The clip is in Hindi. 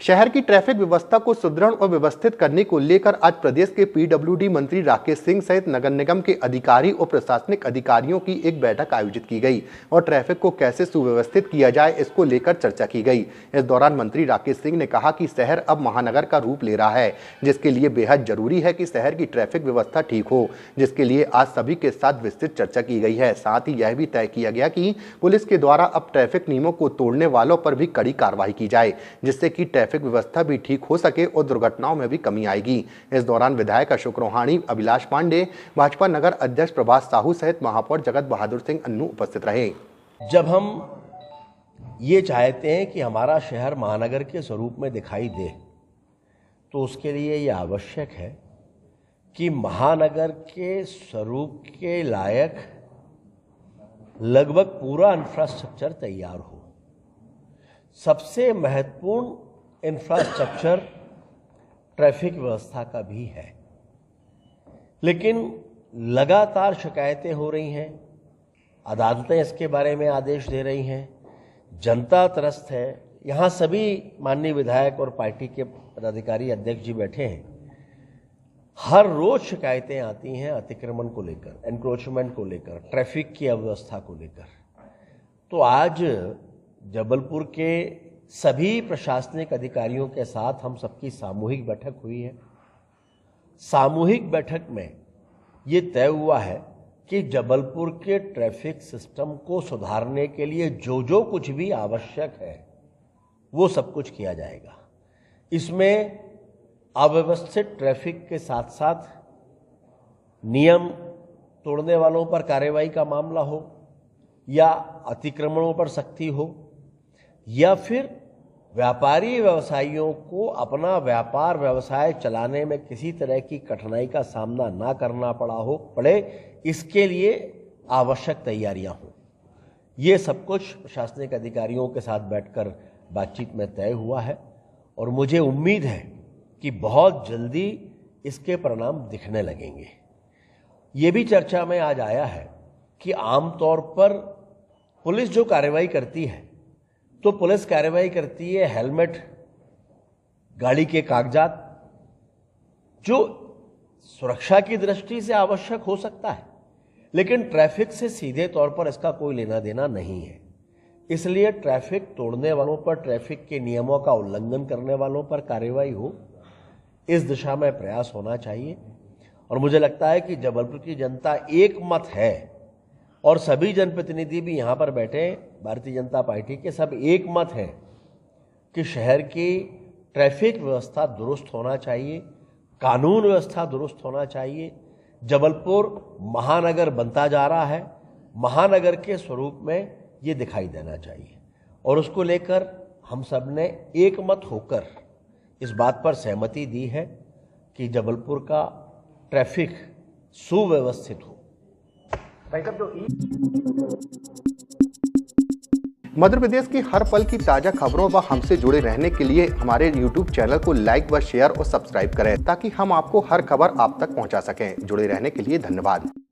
शहर की ट्रैफिक व्यवस्था को सुदृढ़ और व्यवस्थित करने को लेकर आज प्रदेश के पीडब्ल्यूडी मंत्री राकेश सिंह सहित नगर निगम के अधिकारी और प्रशासनिक अधिकारियों की एक बैठक आयोजित की गई और ट्रैफिक को कैसे सुव्यवस्थित किया जाए इसको लेकर चर्चा की गई। इस दौरान मंत्री राकेश सिंह ने कहा कि शहर अब महानगर का रूप ले रहा है, जिसके लिए बेहद जरूरी है कि शहर की ट्रैफिक व्यवस्था ठीक हो, जिसके लिए आज सभी के साथ विस्तृत चर्चा की गई है। साथ ही यह भी तय किया गया कि पुलिस के द्वारा अब ट्रैफिक नियमों को तोड़ने वालों पर भी कड़ी कार्रवाई की जाए, जिससे कि ट्रैफिक व्यवस्था भी ठीक हो सके और दुर्घटनाओं में भी कमी आएगी। इस दौरान विधायक अशोक रोहाणी, अभिलाष पांडे, भाजपा नगर अध्यक्ष प्रभात साहू सहित महापौर जगत बहादुर सिंह अन्नू उपस्थित रहे। जब हम ये चाहते हैं कि हमारा शहर महानगर के स्वरूप में दिखाई दे, तो उसके लिए ये आवश्यक है कि महानगर के स्वरूप के लायक लगभग पूरा इंफ्रास्ट्रक्चर तैयार हो। सबसे महत्वपूर्ण इंफ्रास्ट्रक्चर ट्रैफिक व्यवस्था का भी है, लेकिन लगातार शिकायतें हो रही हैं, अदालतें इसके बारे में आदेश दे रही हैं, जनता त्रस्त है। यहाँ सभी माननीय विधायक और पार्टी के पदाधिकारी अध्यक्ष जी बैठे हैं। हर रोज शिकायतें आती हैं अतिक्रमण को लेकर, एनक्रोचमेंट को लेकर, ट्रैफिक की अव्यवस्था को लेकर। तो आज जबलपुर के सभी प्रशासनिक अधिकारियों के साथ हम सबकी सामूहिक बैठक हुई है। सामूहिक बैठक में ये तय हुआ है कि जबलपुर के ट्रैफिक सिस्टम को सुधारने के लिए जो जो कुछ भी आवश्यक है वो सब कुछ किया जाएगा। इसमें अव्यवस्थित ट्रैफिक के साथ साथ नियम तोड़ने वालों पर कार्रवाई का मामला हो, या अतिक्रमणों पर सख्ती हो, या फिर व्यापारी व्यवसायियों को अपना व्यापार व्यवसाय चलाने में किसी तरह की कठिनाई का सामना ना करना पड़े, इसके लिए आवश्यक तैयारियां हों। ये सब कुछ प्रशासनिक अधिकारियों के साथ बैठकर बातचीत में तय हुआ है और मुझे उम्मीद है कि बहुत जल्दी इसके परिणाम दिखने लगेंगे। ये भी चर्चा में आज आया है कि आमतौर पर पुलिस जो कार्रवाई करती है, तो पुलिस कार्रवाई करती है हेलमेट, गाड़ी के कागजात, जो सुरक्षा की दृष्टि से आवश्यक हो सकता है, लेकिन ट्रैफिक से सीधे तौर पर इसका कोई लेना देना नहीं है। इसलिए ट्रैफिक तोड़ने वालों पर, ट्रैफिक के नियमों का उल्लंघन करने वालों पर कार्रवाई हो, इस दिशा में प्रयास होना चाहिए। और मुझे लगता है कि जबलपुर की जनता एक मत है और सभी जनप्रतिनिधि भी यहाँ पर बैठे भारतीय जनता पार्टी के, सब एक मत हैं कि शहर की ट्रैफिक व्यवस्था दुरुस्त होना चाहिए, कानून व्यवस्था दुरुस्त होना चाहिए। जबलपुर महानगर बनता जा रहा है, महानगर के स्वरूप में ये दिखाई देना चाहिए और उसको लेकर हम सब ने एक मत होकर इस बात पर सहमति दी है कि जबलपुर का ट्रैफिक सुव्यवस्थित हो। मध्य प्रदेश की हर पल की ताजा खबरों व हमसे जुड़े रहने के लिए हमारे YouTube चैनल को लाइक व शेयर और सब्सक्राइब करें, ताकि हम आपको हर खबर आप तक पहुंचा सकें। जुड़े रहने के लिए धन्यवाद।